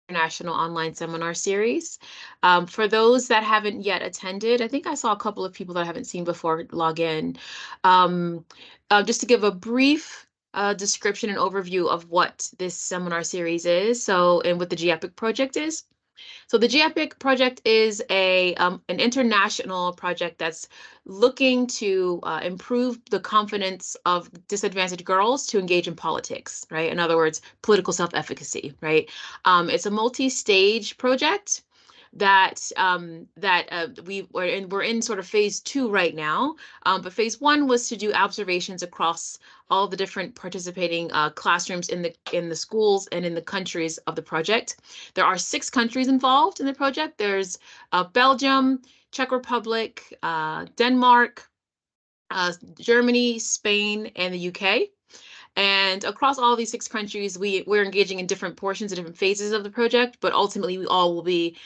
International Online Seminar Series. For those that haven't yet attended, I think I saw a couple of people that I haven't seen before log in. Um, just to give a brief description and overview of what this seminar series is, so and what the GEPIC project is. So the GEPIC project is an international project that's looking to improve the confidence of disadvantaged girls to engage in politics, right? In other words, political self-efficacy, right? It's a multi-stage project we're in sort of phase 2 right now. But phase 1 was to do observations across all the different participating classrooms in the schools and in the countries of the project. There are 6 countries involved in the project. There's Belgium, Czech Republic, Denmark, Germany, Spain, and the UK. And across all these 6 countries, we're engaging in different portions and different phases of the project, but ultimately we all will be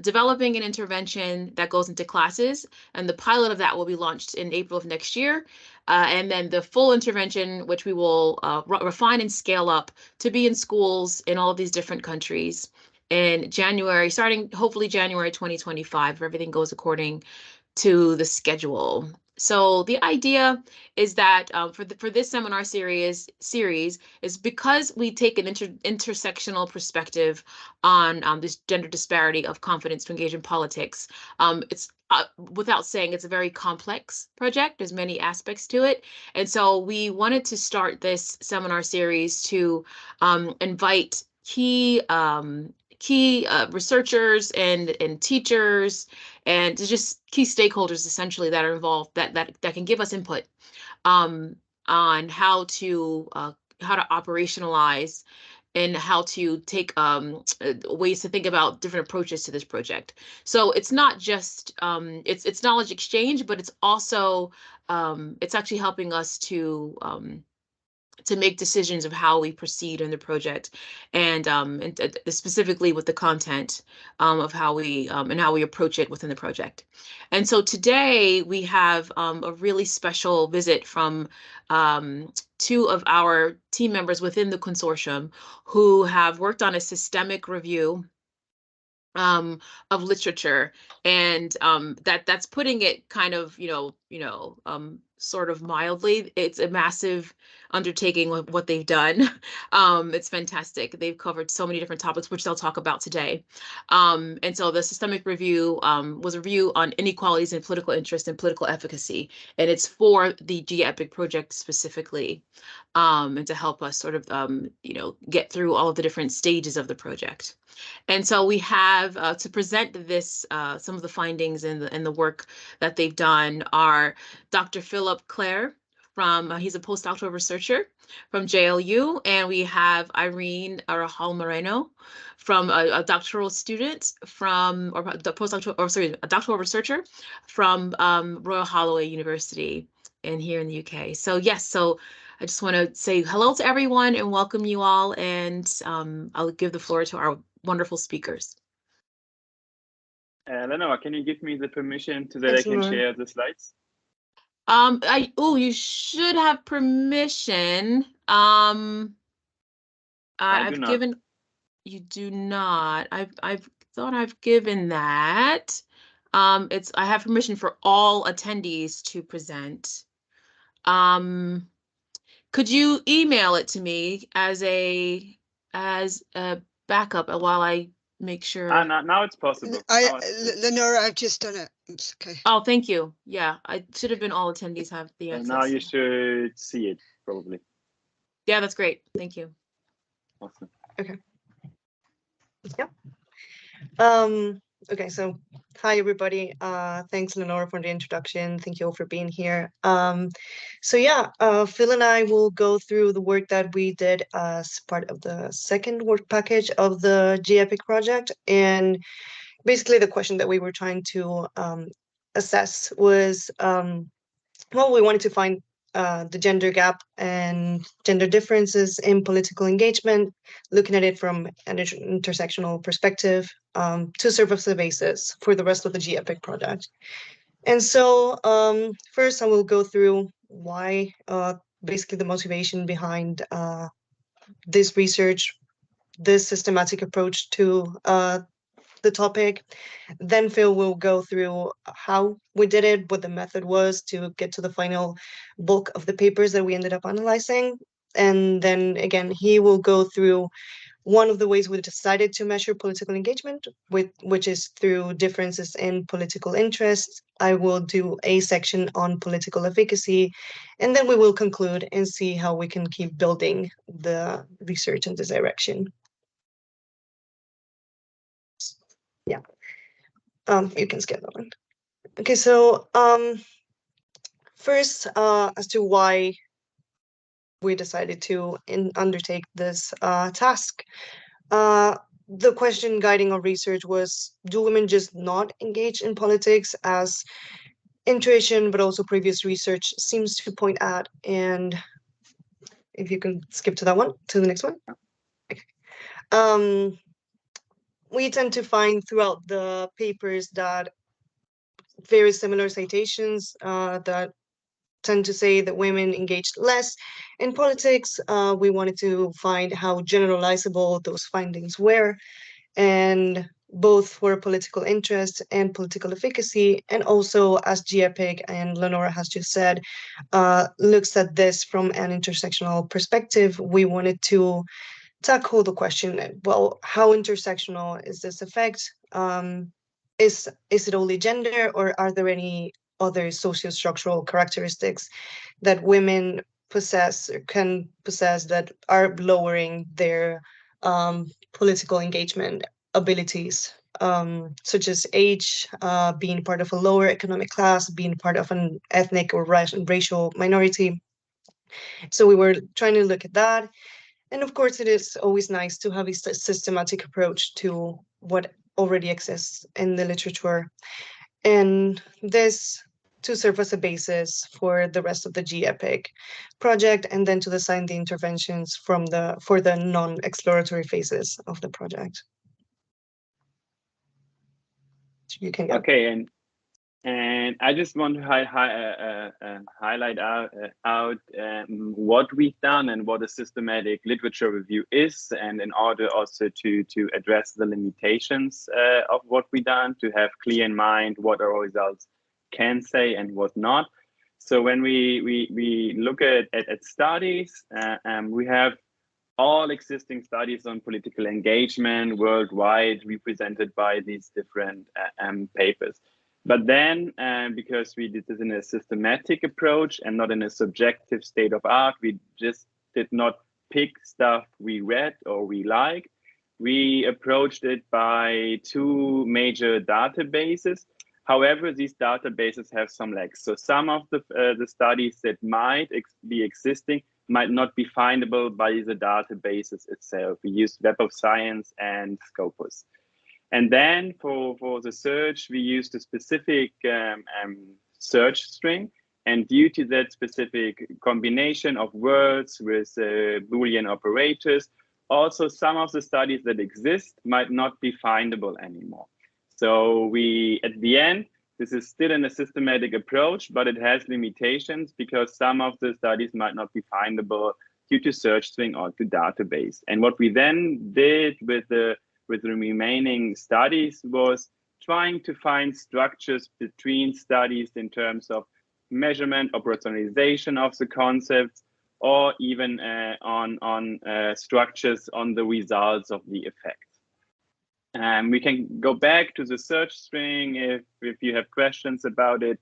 developing an intervention that goes into classes, and the pilot of that will be launched in April of next year. And then the full intervention, which we will refine and scale up to be in schools in all of these different countries in January, starting hopefully January 2025, if everything goes according to the schedule. So the idea is that for this seminar series is because we take an intersectional perspective on this gender disparity of confidence to engage in politics. It's without saying it's a very complex project. There's many aspects to it, and so we wanted to start this seminar series to invite key researchers and teachers and just key stakeholders essentially that are involved that can give us input on how to operationalize and how to take ways to think about different approaches to this project. So it's not just it's knowledge exchange, but it's also it's actually helping us to make decisions of how we proceed in the project, and specifically with the content of how we and how we approach it within the project. And so today we have a really special visit from 2 of our team members within the consortium who have worked on a systemic review of literature, and that's putting it kind of sort of mildly. It's a massive undertaking with what they've done. It's fantastic. They've covered so many different topics, which they'll talk about today. And so the systemic review was a review on inequalities in political interest and political efficacy, and it's for the GEPIC project specifically, and to help us sort of get through all of the different stages of the project. And so we have to present this, some of the findings and the work that they've done are Dr. Philip Clare from, he's a postdoctoral researcher from JLU, and we have Irene Arajal Moreno from a doctoral student from, or the postdoctoral, or sorry, a doctoral researcher from Royal Holloway University in here in the UK. So yes, so I just want to say hello to everyone and welcome you all, and I'll give the floor to our wonderful speakers. Lenora, can you give me the permission so that I can share the slides? You should have permission. I've given, you do not. I've thought I've given that. I have permission for all attendees to present. Could you email it to me as a backup while I make sure? Now it's possible. Lenora, I've just done it. It's okay. Oh, thank you. Yeah, I should have been all attendees have the access. And now you should see it, probably. Yeah, that's great. Thank you. Awesome. Okay. Yeah. Okay, so hi everybody. Thanks Lenora for the introduction. Thank you all for being here. So yeah, Phil and I will go through the work that we did as part of the second work package of the GEPIC project. And basically the question that we were trying to assess was, well, we wanted to find the gender gap and gender differences in political engagement, looking at it from an intersectional perspective, to serve as the basis for the rest of the GEPIC project. And so first I will go through why, basically the motivation behind this research, this systematic approach to the topic. Then Phil will go through how we did it, what the method was to get to the final bulk of the papers that we ended up analyzing. And then again, he will go through one of the ways we decided to measure political engagement, which is through differences in political interest. I will do a section on political efficacy, and then we will conclude and see how we can keep building the research in this direction. Yeah, you can skip that one. Okay, so first, as to why we decided to undertake this task. The question guiding our research was, do women just not engage in politics, as intuition, but also previous research seems to point at? And if you can skip to that one, to the next one. Okay. We tend to find throughout the papers that very similar citations that tend to say that women engaged less in politics. We wanted to find how generalizable those findings were, and both for political interest and political efficacy, and also, as GEPIC and Lenora has just said, looks at this from an intersectional perspective. We wanted to tackle the question, well, how intersectional is this effect? Is it only gender, or are there any other socio-structural characteristics that women possess or can possess that are lowering their political engagement abilities, such as age, being part of a lower economic class, being part of an ethnic or racial minority. So we were trying to look at that. And of course, it is always nice to have a systematic approach to what already exists in the literature. And this to serve as a basis for the rest of the GEPIC project, and then to design the interventions for the non-exploratory phases of the project. You can go. Okay, and I just want to highlight out what we've done and what a systematic literature review is, and in order also to address the limitations of what we've done, to have clear in mind what our results can say and what not. So when we look at studies, we have all existing studies on political engagement worldwide represented by these different papers. But then, because we did this in a systematic approach and not in a subjective state of art, we just did not pick stuff we read or we liked. We approached it by two major databases. However, these databases have some lags. So some of the studies that might be existing might not be findable by the databases itself. We used Web of Science and Scopus. And then for the search, we used a specific search string. And due to that specific combination of words with Boolean operators, also some of the studies that exist might not be findable anymore. So we, at the end, this is still in a systematic approach, but it has limitations because some of the studies might not be findable due to search string or to database. And what we then did with the remaining studies was trying to find structures between studies in terms of measurement, operationalization of the concepts, or even on structures on the results of the effect. We can go back to the search string if you have questions about it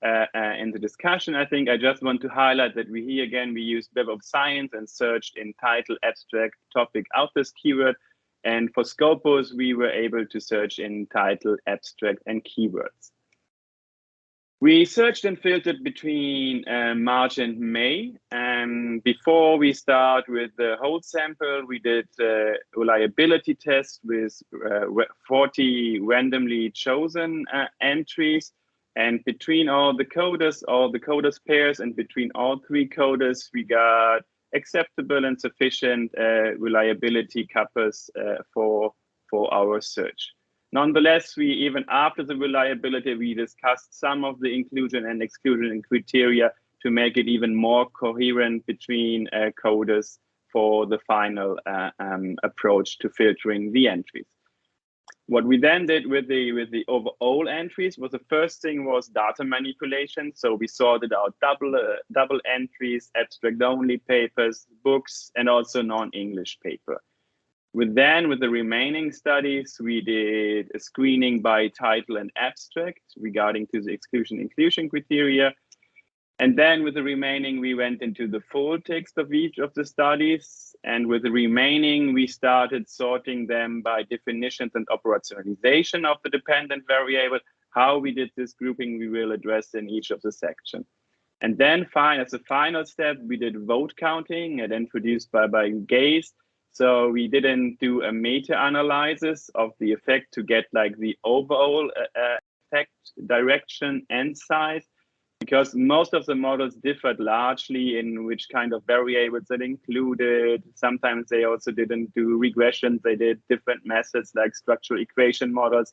in the discussion. I think I just want to highlight that we used Web of Science and searched in title, abstract, topic, authors keyword. And for Scopus, we were able to search in title, abstract, and keywords. We searched and filtered between March and May. Before we start with the whole sample, we did reliability tests with 40 randomly chosen entries. And between all the coders pairs, and between all three coders, we got acceptable and sufficient reliability couples for our search. Nonetheless, we, even after the reliability, we discussed some of the inclusion and exclusion criteria to make it even more coherent between coders for the final approach to filtering the entries. What we then did with the overall entries was, the first thing was data manipulation. So we sorted out double entries, abstract only papers, books, and also non-English paper. With the remaining studies, we did a screening by title and abstract regarding to the exclusion-inclusion criteria. And then with the remaining, we went into the full text of each of the studies. And with the remaining, we started sorting them by definitions and operationalization of the dependent variable. How we did this grouping, we will address in each of the sections. And then as a final step, we did vote counting, and introduced by Gaze. So we didn't do a meta-analysis of the effect to get like the overall effect, direction, and size, because most of the models differed largely in which kind of variables that included. Sometimes they also didn't do regressions. They did different methods like structural equation models.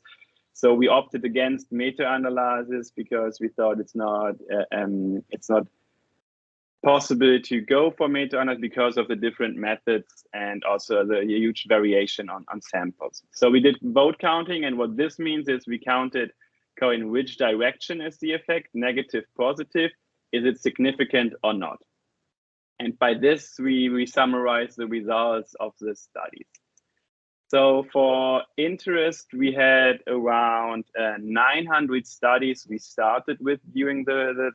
So we opted against meta-analysis because we thought it's not possible to go for meta-analysis because of the different methods and also the huge variation on samples. So we did vote counting, and what this means is we counted in which direction is the effect, negative, positive, is it significant or not? And by this, we summarize the results of the studies. So for interest, we had around 900 studies we started with during the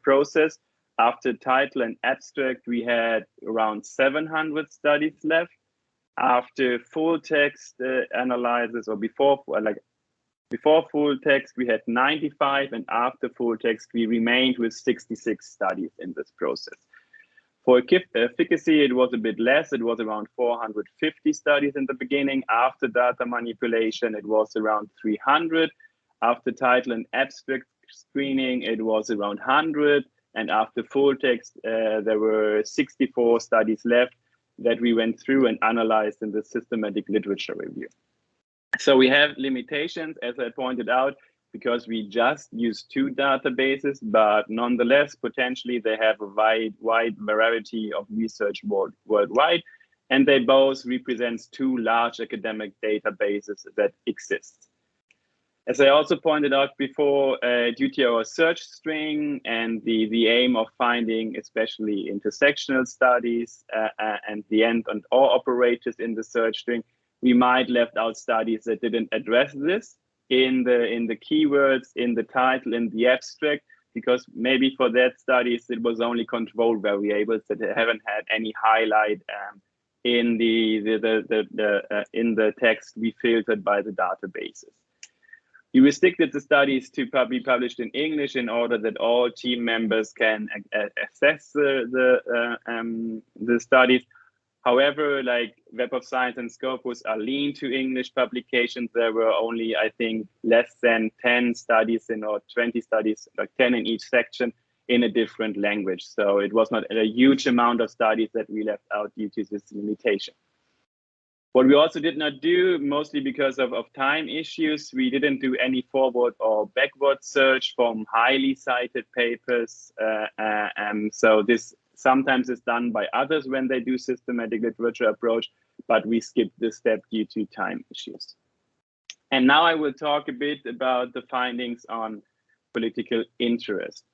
process. After title and abstract, we had around 700 studies left. After full text analysis, or before full text, we had 95, and after full text, we remained with 66 studies in this process. For efficacy, it was a bit less. It was around 450 studies in the beginning. After data manipulation, it was around 300. After title and abstract screening, it was around 100. And after full text, there were 64 studies left that we went through and analyzed in the systematic literature review. So we have limitations, as I pointed out, because we just use 2 databases, but nonetheless, potentially they have a wide variety of research worldwide, and they both represent 2 large academic databases that exist. As I also pointed out before, due to our search string and the aim of finding especially intersectional studies and the end and or operators in the search string, we might left out studies that didn't address this in the keywords, in the title, in the abstract, because maybe for that studies it was only control variables that haven't had any highlight in the text we filtered by the databases. We restricted the studies to be published in English in order that all team members can assess the studies. However, like Web of Science and Scopus are lean to English publications. There were only, I think, less than 10 studies or 20 studies, like 10 in each section in a different language. So it was not a huge amount of studies that we left out due to this limitation. What we also did not do, mostly because of time issues, we didn't do any forward or backward search from highly cited papers. So this sometimes is done by others when they do systematic literature approach, but we skipped this step due to time issues. And now I will talk a bit about the findings on political interest.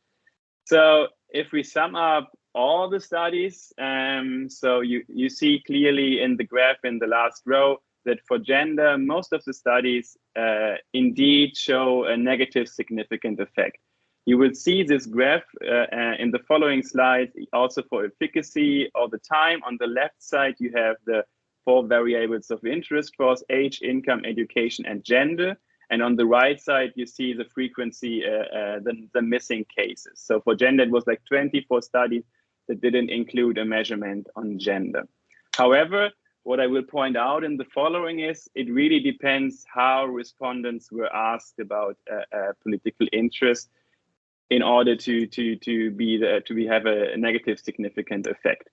So if we sum up all the studies, so you see clearly in the graph in the last row that for gender, most of the studies indeed show a negative significant effect. You will see this graph in the following slides, also for efficacy all the time. On the left side, you have the 4 variables of interest for us: age, income, education, and gender. And on the right side, you see the frequency, the missing cases. So for gender, it was like 24 studies that didn't include a measurement on gender. However, what I will point out in the following is it really depends how respondents were asked about political interest in order to have a negative significant effect.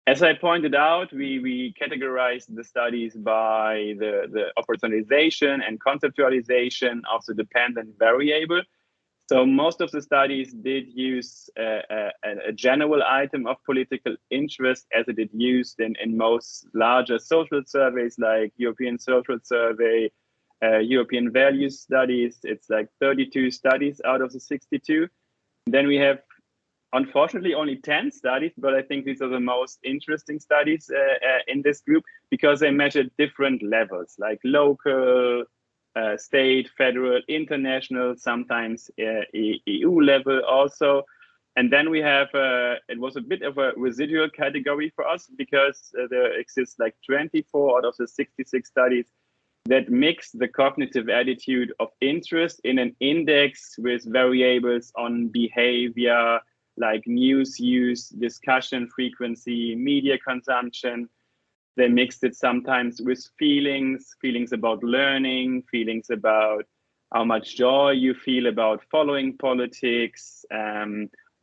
As I pointed out, we categorized the studies by the operationalization and conceptualization of the dependent variable. So most of the studies did use a general item of political interest, as it is used in most larger social surveys like European Social Survey, European Values Studies. It's like 32 studies out of the 62. Then we have, unfortunately, only 10 studies, but I think these are the most interesting studies in this group because they measure different levels, like local, state, federal, international, sometimes EU level also. And then we have, it was a bit of a residual category for us because there exists like 24 out of the 66 studies that mix the cognitive attitude of interest in an index with variables on behavior, like news use, discussion frequency, media consumption. They mixed it sometimes with feelings about learning, feelings about how much joy you feel about following politics,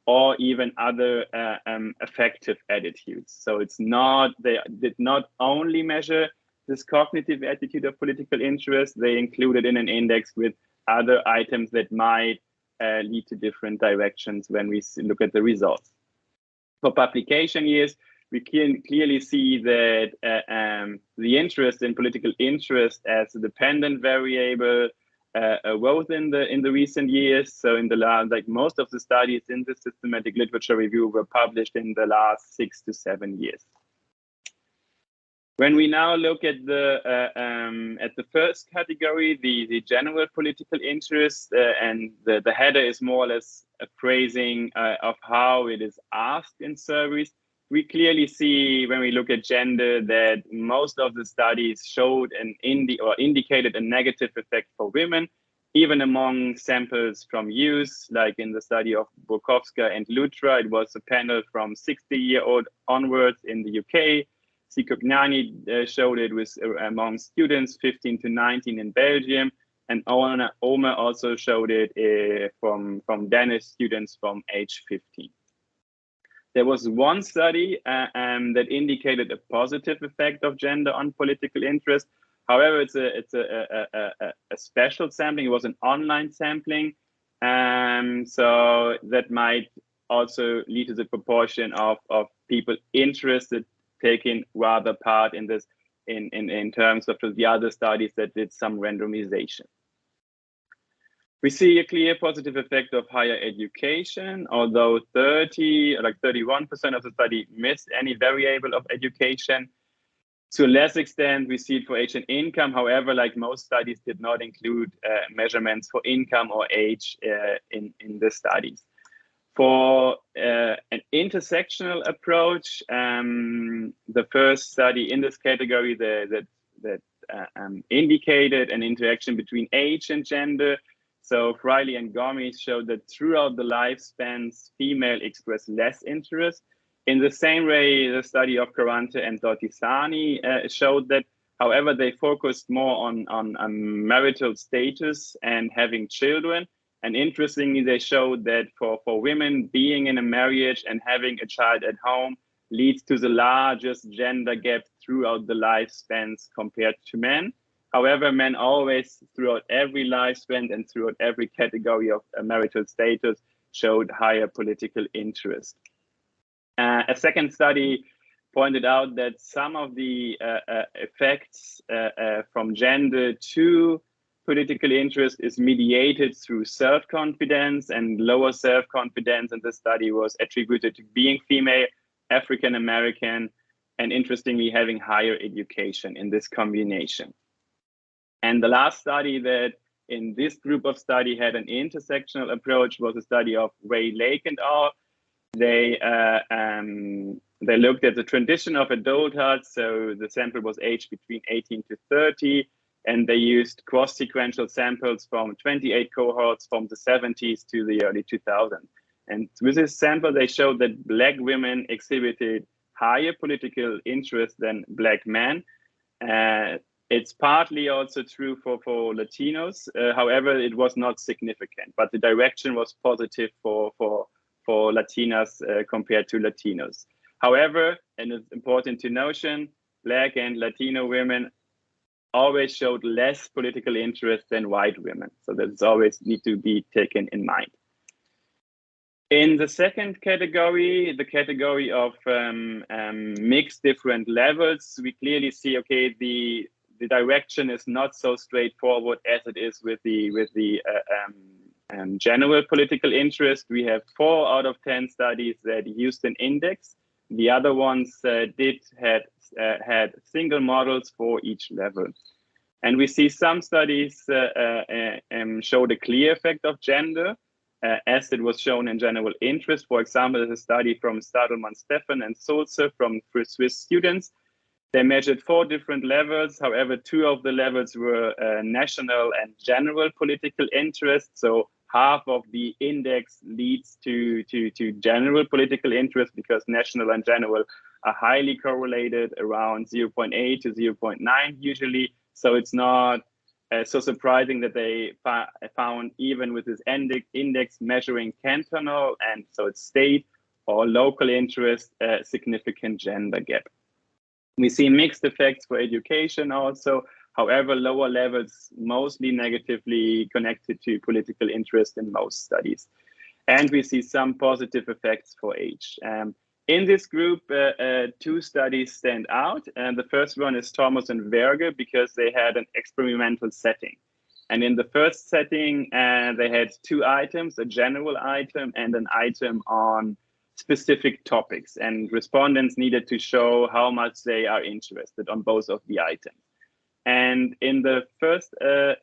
or even other affective attitudes. So it's not, they did not only measure this cognitive attitude of political interest, they included in an index with other items that might lead to different directions when we look at the results. For publication years, we can clearly see that the interest in political interest as a dependent variable rose in the recent years. So in the last, like most of the studies in the systematic literature review were published in the last 6 to 7 years. When we now look at the first category, the general political interest, and the header is more or less a phrasing of how it is asked in surveys, we clearly see when we look at gender that most of the studies showed or indicated a negative effect for women, even among samples from youth, like in the study of Borkowska and Lutra. It was a panel from 60-year-old onwards in the UK. Cicognani showed it with among students 15 to 19 in Belgium, and Omer also showed it from Danish students from age 15. There was one study that indicated a positive effect of gender on political interest. However, it's a special sampling. It was an online sampling, so that might also lead to the proportion of people interested taking rather part in this in terms of the other studies that did some randomization. We see a clear positive effect of higher education, although 31% of the study missed any variable of education. To a less extent, we see it for age and income. However, like most studies, did not include measurements for income or age in the studies. For an intersectional approach, the first study in this category that indicated an interaction between age and gender. So Friley and Gomes showed that throughout the lifespans, female express less interest. In the same way, the study of Carante and Dortisani showed that, however, they focused more on marital status and having children. And interestingly, they showed that for women, being in a marriage and having a child at home leads to the largest gender gap throughout the lifespans compared to men. However, men always, throughout every lifespan and throughout every category of marital status, showed higher political interest. A second study pointed out that some of the effects from gender to political interest is mediated through self-confidence, and lower self-confidence in the study was attributed to being female, African American, and interestingly having higher education in this combination. And the last study that in this group of study had an intersectional approach was a study of Ray Lake and al. They looked at the transition of adulthood, so the sample was aged between 18 to 30, and they used cross-sequential samples from 28 cohorts from the 70s to the early 2000s. And with this sample, they showed that Black women exhibited higher political interest than Black men. It's partly also true for Latinos. However, it was not significant, but the direction was positive for Latinas compared to Latinos. However, and it's important to notion, Black and Latino women always showed less political interest than white women. So that's always need to be taken in mind. In the second category, the category of mixed different levels, we clearly see, okay, the direction is not so straightforward as it is with the general political interest. We have 4 out of 10 studies that used an index. The other ones had single models for each level. And we see some studies showed a clear effect of gender, as it was shown in general interest. For example, there's a study from Stadelmann, Steffen, and Sulzer from Swiss students. They measured 4 different levels. However, 2 of the levels were national and general political interest. So half of the index leads to general political interest, because national and general are highly correlated, around 0.8 to 0.9 usually. So it's not so surprising that they found, even with this index measuring cantonal, and so it's state or local interest, a significant gender gap. We see mixed effects for education also. However, lower levels mostly negatively connected to political interest in most studies. And we see some positive effects for age. In this group, 2 studies stand out. And the first one is Thomas and Verge, because they had an experimental setting. And in the first setting, they had 2 items, a general item and an item on specific topics. And respondents needed to show how much they are interested on both of the items. And in the first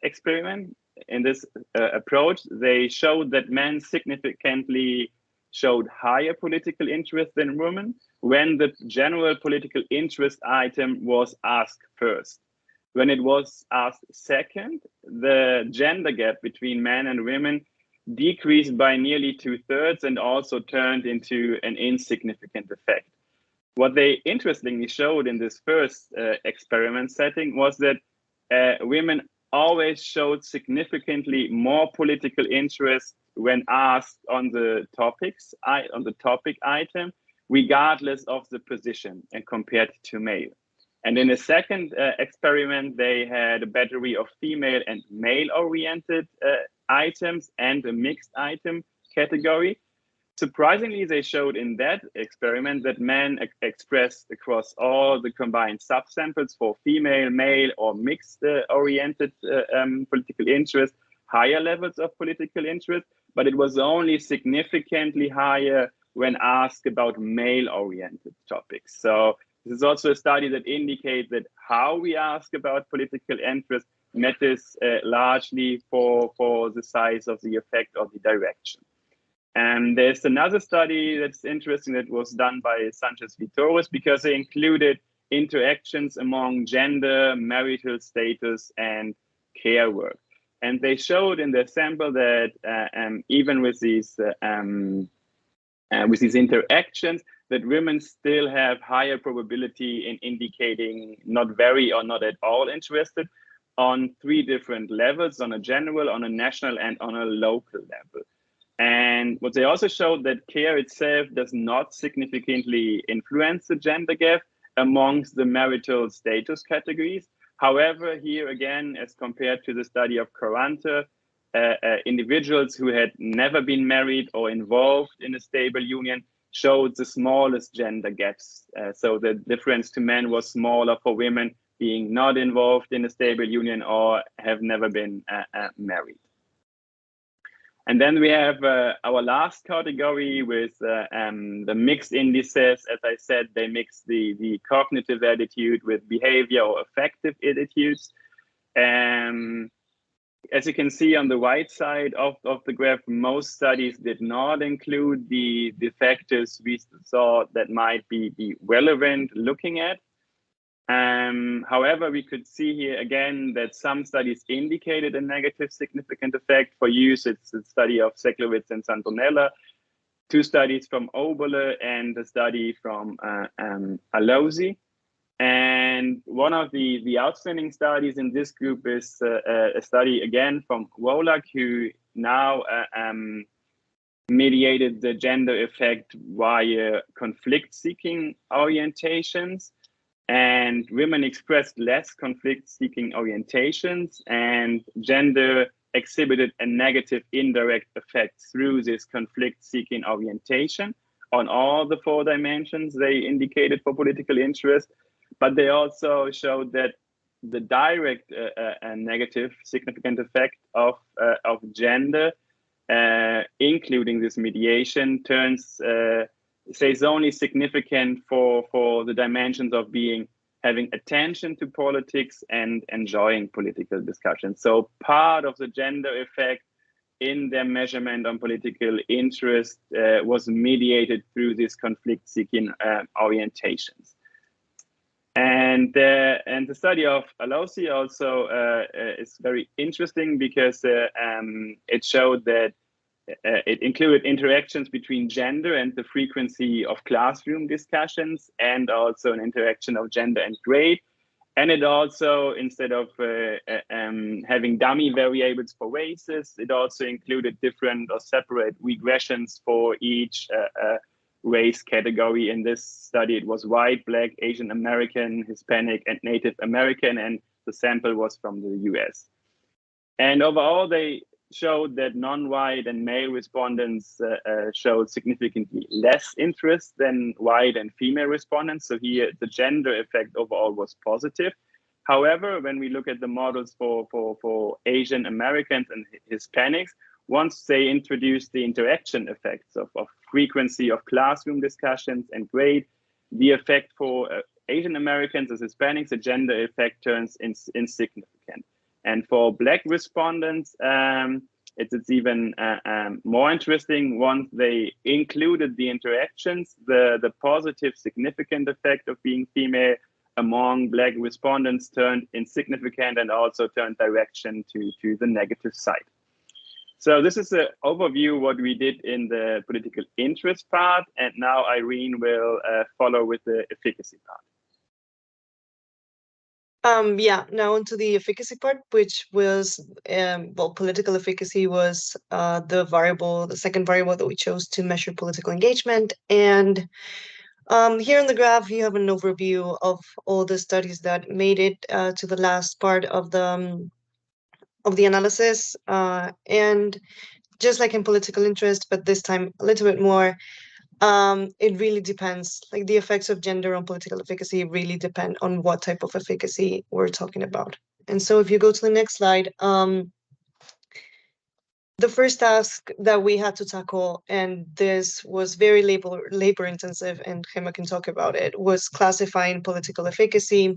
experiment, in this approach, they showed that men significantly showed higher political interest than women when the general political interest item was asked first. When it was asked second, the gender gap between men and women decreased by nearly 2/3 and also turned into an insignificant effect. What they interestingly showed in this first experiment setting was that women always showed significantly more political interest when asked on the topic item, regardless of the position, and compared to male. And in a second experiment, they had a battery of female and male-oriented items and a mixed item category. Surprisingly, they showed in that experiment that men expressed across all the combined subsamples for female, male, or mixed oriented political interest, higher levels of political interest, but it was only significantly higher when asked about male-oriented topics. So this is also a study that indicates that how we ask about political interest matters largely for the size of the effect or the direction. And there's another study that's interesting that was done by Sanchez-Vitores, because they included interactions among gender, marital status, and care work. And they showed in their sample that even with these interactions, that women still have higher probability in indicating not very or not at all interested on 3 different levels: on a general, on a national, and on a local level. And what they also showed, that care itself does not significantly influence the gender gap amongst the marital status categories. However, here again, as compared to the study of Quaranta, individuals who had never been married or involved in a stable union showed the smallest gender gaps. So the difference to men was smaller for women being not involved in a stable union or have never been married. And then we have our last category with the mixed indices. As I said, they mix the cognitive attitude with behavior or affective attitudes. As you can see on the right side of the graph, most studies did not include the factors we saw that might be relevant looking at. However, we could see here again that some studies indicated a negative significant effect. For use, it's the study of Seklowitz and Santonella, 2 studies from Oberle, and a study from Allozy. And one of the outstanding studies in this group is a study again from Wolak, who now mediated the gender effect via conflict-seeking orientations. And women expressed less conflict-seeking orientations, and gender exhibited a negative indirect effect through this conflict-seeking orientation on all the 4 dimensions they indicated for political interest, but they also showed that the direct and negative significant effect of gender, including this mediation, stays only significant for the dimensions of having attention to politics and enjoying political discussion. So part of the gender effect in their measurement on political interest was mediated through these conflict-seeking orientations. And the study of Alosi also is very interesting because it showed that it included interactions between gender and the frequency of classroom discussions, and also an interaction of gender and grade. And it also, instead of having dummy variables for races, it also included different or separate regressions for each race category. In this study, it was white, black, Asian American, Hispanic, and Native American, and the sample was from the US. And overall, they showed that non-white and male respondents showed significantly less interest than white and female respondents. So here, the gender effect overall was positive. However, when we look at the models for Asian Americans and Hispanics, once they introduced the interaction effects of frequency of classroom discussions and grade, the effect for Asian Americans as Hispanics, the gender effect turns insignificant. And for Black respondents, it's even more interesting. Once they included the interactions, the positive significant effect of being female among Black respondents turned insignificant and also turned direction to the negative side. So this is an overview what we did in the political interest part, and now Irene will follow with the efficacy part. Yeah, now onto the efficacy part, which was, well, political efficacy was the second variable that we chose to measure political engagement. And here on the graph, you have an overview of all the studies that made it to the last part of the analysis. And just like in political interest, but this time a little bit more, it really depends. Like the effects of gender on political efficacy really depend on what type of efficacy we're talking about. And so if you go to the next slide, the first task that we had to tackle, and this was very labor intensive, and Gemma can talk about it, was classifying political efficacy,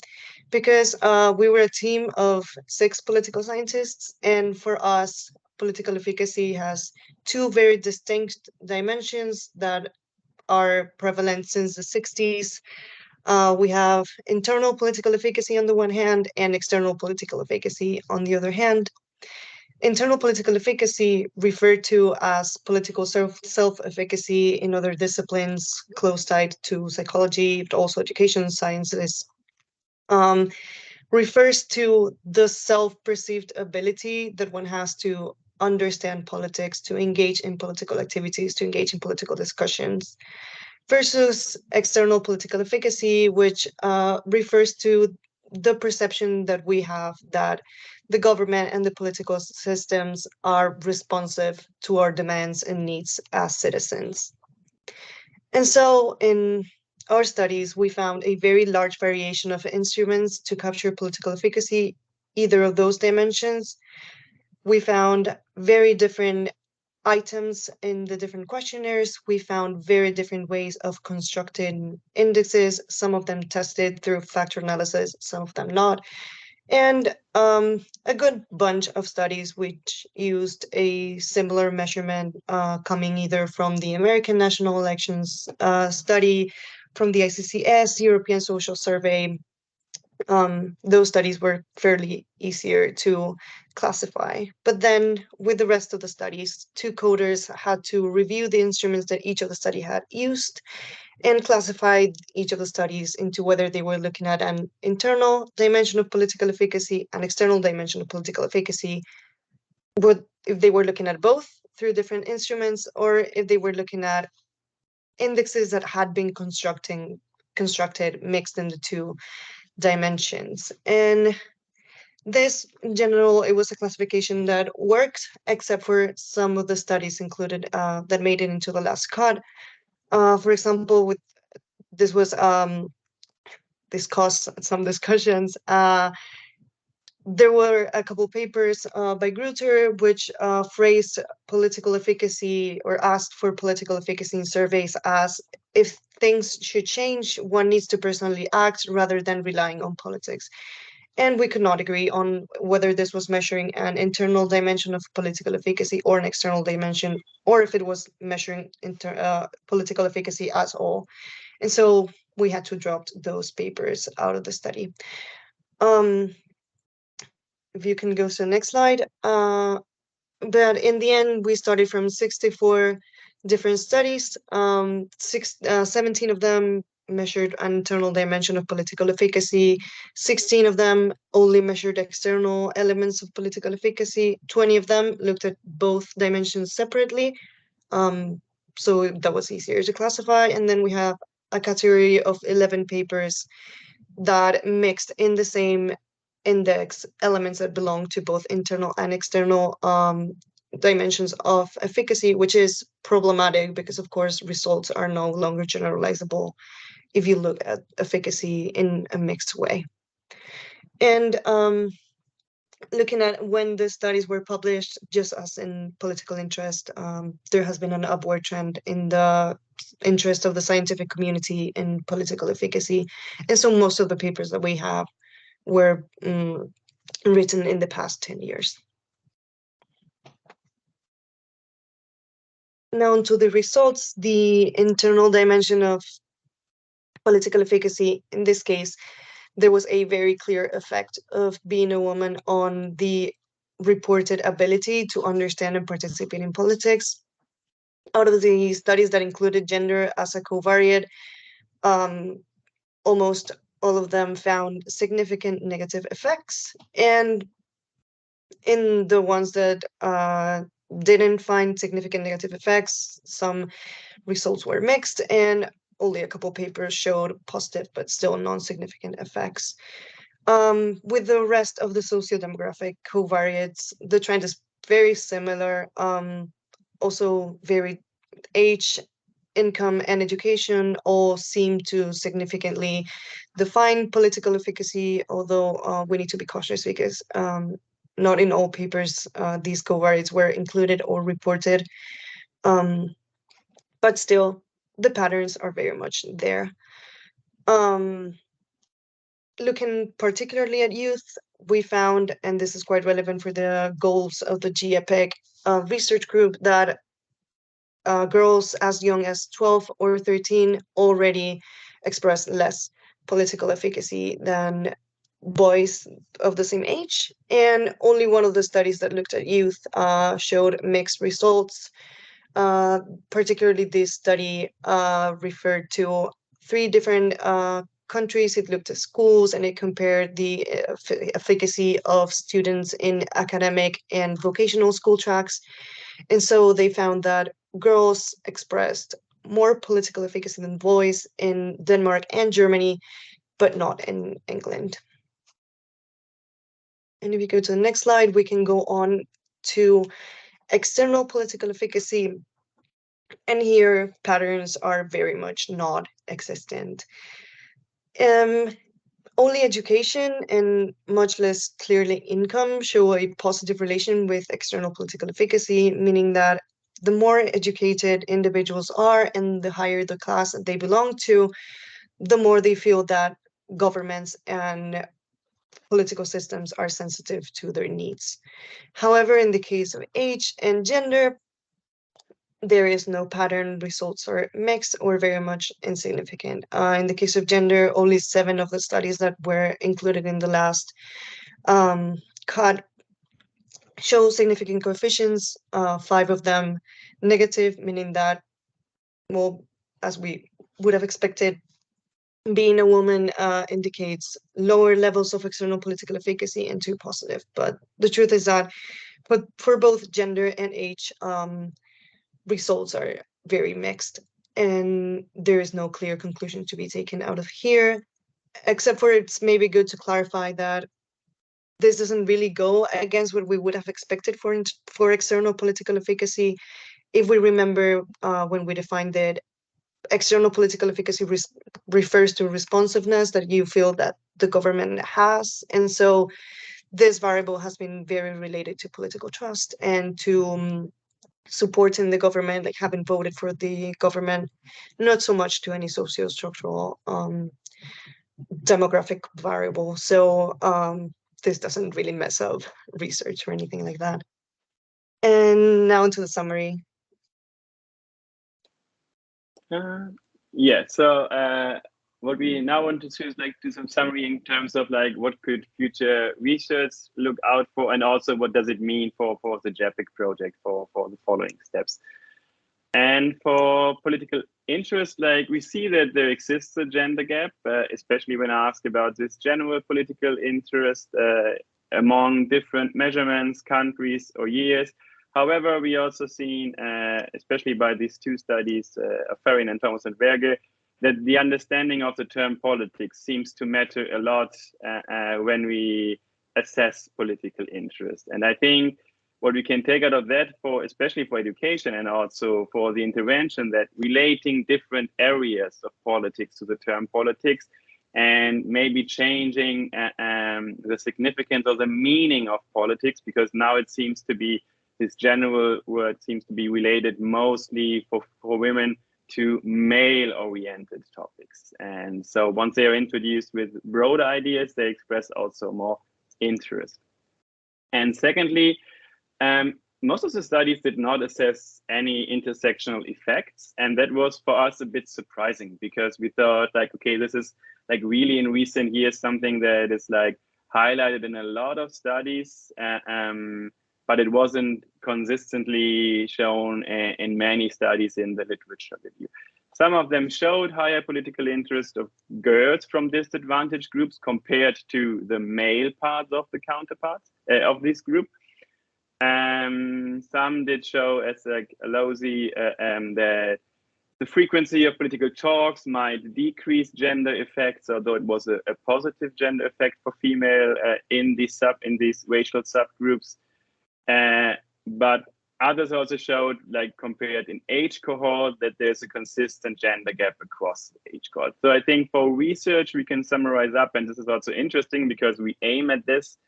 because we were a team of 6 political scientists, and for us, political efficacy has 2 very distinct dimensions that are prevalent since the 60s. We have internal political efficacy on the one hand and external political efficacy on the other hand. Internal political efficacy, referred to as political self-efficacy in other disciplines close tied to psychology, but also education sciences, refers to the self-perceived ability that one has to understand politics, to engage in political activities, to engage in political discussions, versus external political efficacy, which refers to the perception that we have that the government and the political systems are responsive to our demands and needs as citizens. And so in our studies, we found a very large variation of instruments to capture political efficacy, either of those dimensions. We found very different items in the different questionnaires. We found very different ways of constructing indexes, some of them tested through factor analysis, some of them not. And a good bunch of studies which used a similar measurement coming either from the American National Elections study, from the ICCS, European Social Survey. Those studies were fairly easier to classify. But then with the rest of the studies, 2 coders had to review the instruments that each of the study had used and classify each of the studies into whether they were looking at an internal dimension of political efficacy, an external dimension of political efficacy, if they were looking at both through different instruments, or if they were looking at indexes that had been constructed mixed in the 2 dimensions. And This, in general, it was a classification that worked, except for some of the studies included that made it into the last cut. For example, with this was this caused some discussions. There were a couple papers by Grutter which phrased political efficacy or asked for political efficacy in surveys as if things should change, one needs to personally act rather than relying on politics. And we could not agree on whether this was measuring an internal dimension of political efficacy or an external dimension, or if it was measuring political efficacy as all. And so we had to drop those papers out of the study. If you can go to the next slide. But in the end, we started from 64 different studies. 17 of them measured an internal dimension of political efficacy. 16 of them only measured external elements of political efficacy. 20 of them looked at both dimensions separately. So that was easier to classify. And then we have a category of 11 papers that mixed in the same index elements that belong to both internal and external dimensions of efficacy, which is problematic because, of course, results are no longer generalizable if you look at efficacy in a mixed way. And looking at when the studies were published, just as in political interest, there has been an upward trend in the interest of the scientific community in political efficacy. And so most of the papers that we have were written in the past 10 years. Now onto the results, the internal dimension of political efficacy. In this case, there was a very clear effect of being a woman on the reported ability to understand and participate in politics. Out of the studies that included gender as a covariate, almost all of them found significant negative effects. And in the ones that didn't find significant negative effects, some results were mixed, and only a couple papers showed positive but still non-significant effects. With the rest of the sociodemographic covariates, the trend is very similar. Also, very age, income, and education all seem to significantly define political efficacy, although we need to be cautious because not in all papers these covariates were included or reported. But still, the patterns are very much there. Looking particularly at youth, we found, and this is quite relevant for the goals of the GEPIC research group, that girls as young as 12 or 13 already express less political efficacy than boys of the same age. And only one of the studies that looked at youth showed mixed results. Particularly, this study referred to 3 different countries. It looked at schools and it compared the efficacy of students in academic and vocational school tracks. And so they found that girls expressed more political efficacy than boys in Denmark and Germany, but not in England. And if you go to the next slide, we can go on to external political efficacy. And here patterns are very much not existent. Only education and much less clearly income show a positive relation with external political efficacy, meaning that the more educated individuals are and the higher the class that they belong to, the more they feel that governments and political systems are sensitive to their needs. However, in the case of age and gender, there is no pattern. Results are mixed or very much insignificant. In the case of gender, only 7 of the studies that were included in the last cut show significant coefficients, 5 of them negative, meaning that, well, as we would have expected, being a woman indicates lower levels of external political efficacy, and 2 positive. But the truth is that for both gender and age, results are very mixed, and there is no clear conclusion to be taken out of here, except for it's maybe good to clarify that this doesn't really go against what we would have expected for external political efficacy. If we remember when we defined it, external political efficacy refers to responsiveness that you feel that the government has. And so this variable has been very related to political trust and to supporting the government, like having voted for the government, not so much to any socio-structural demographic variable. So this doesn't really mess up research or anything like that. And now into the summary. Yeah, so what we now want to do is like do some summary in terms of like what could future research look out for, and also what does it mean for the JEPIC project for the following steps. And for political interest, like we see that there exists a gender gap, especially when asked about this general political interest among different measurements, countries, or years. However, we also seen, especially by these two studies of Ferrin and Thomas and Verge, that the understanding of the term politics seems to matter a lot when we assess political interest. And I think what we can take out of that, especially for education and also for the intervention, that relating different areas of politics to the term politics and maybe changing the significance or the meaning of politics, because now it seems to be this general word seems to be related mostly for women to male-oriented topics. And so once they are introduced with broader ideas, they express also more interest. And secondly, most of the studies did not assess any intersectional effects. And that was for us a bit surprising, because we thought like, okay, this is like really in recent years something that is like highlighted in a lot of studies, but it wasn't consistently shown in many studies in the literature review. Some of them showed higher political interest of girls from disadvantaged groups compared to the male parts of the counterparts of this group. Some did show, as like Aloisi, that the frequency of political talks might decrease gender effects, although it was a positive gender effect for female in these racial subgroups. But others also showed, like compared in age cohort, that there's a consistent gender gap across age cohort. So I think for research, we can summarize up, and this is also interesting because we aim at this,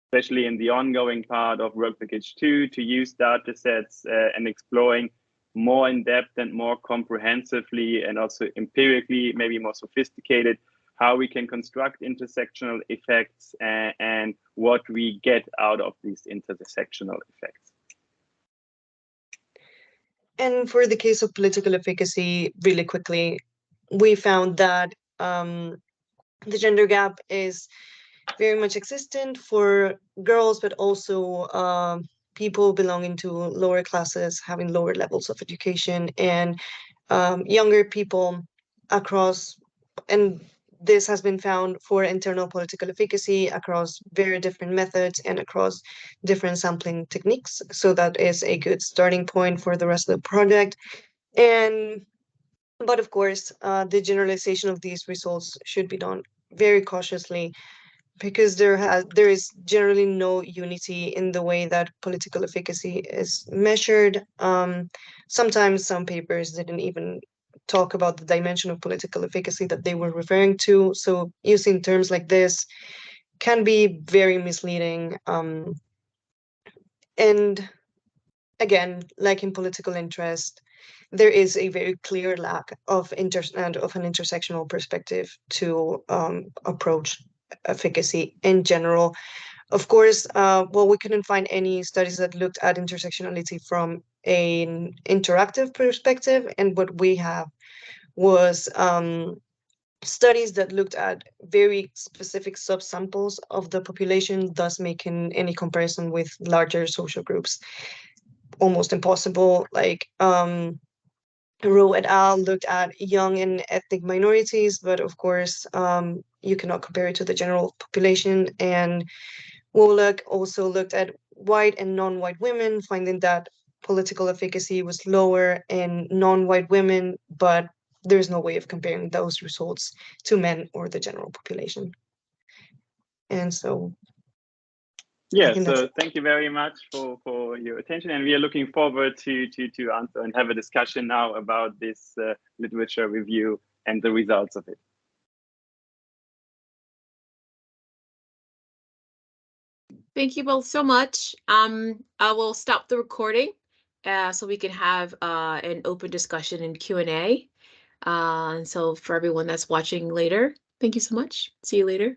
especially in the ongoing part of Work Package 2, to use data sets and exploring more in depth and more comprehensively and also empirically, maybe more sophisticated, how we can construct intersectional effects and what we get out of these intersectional effects. And for the case of political efficacy, really quickly, we found that the gender gap is very much existent for girls, but also people belonging to lower classes, having lower levels of education, and younger people across, and this has been found for internal political efficacy across very different methods and across different sampling techniques. So that is a good starting point for the rest of the project. But of course, the generalization of these results should be done very cautiously, because there is generally no unity in the way that political efficacy is measured. Sometimes some papers didn't even talk about the dimension of political efficacy that they were referring to. So using terms like this can be very misleading. And again, like in political interest, there is a very clear lack of an intersectional perspective to approach efficacy in general. Of course, well, we couldn't find any studies that looked at intersectionality from an interactive perspective, and what we have was studies that looked at very specific subsamples of the population, thus making any comparison with larger social groups almost impossible. Like Rowe et al. Looked at young and ethnic minorities, but of course, you cannot compare it to the general population. And Woloch also looked at white and non-white women, finding that political efficacy was lower in non-white women, but there's no way of comparing those results to men or the general population. And so Yeah, think so thank you very much for your attention, and we are looking forward to answer and have a discussion now about this literature review and the results of it. Thank you both so much. I will stop the recording so we can have an open discussion and Q&A. And so for everyone that's watching later, thank you so much. See you later.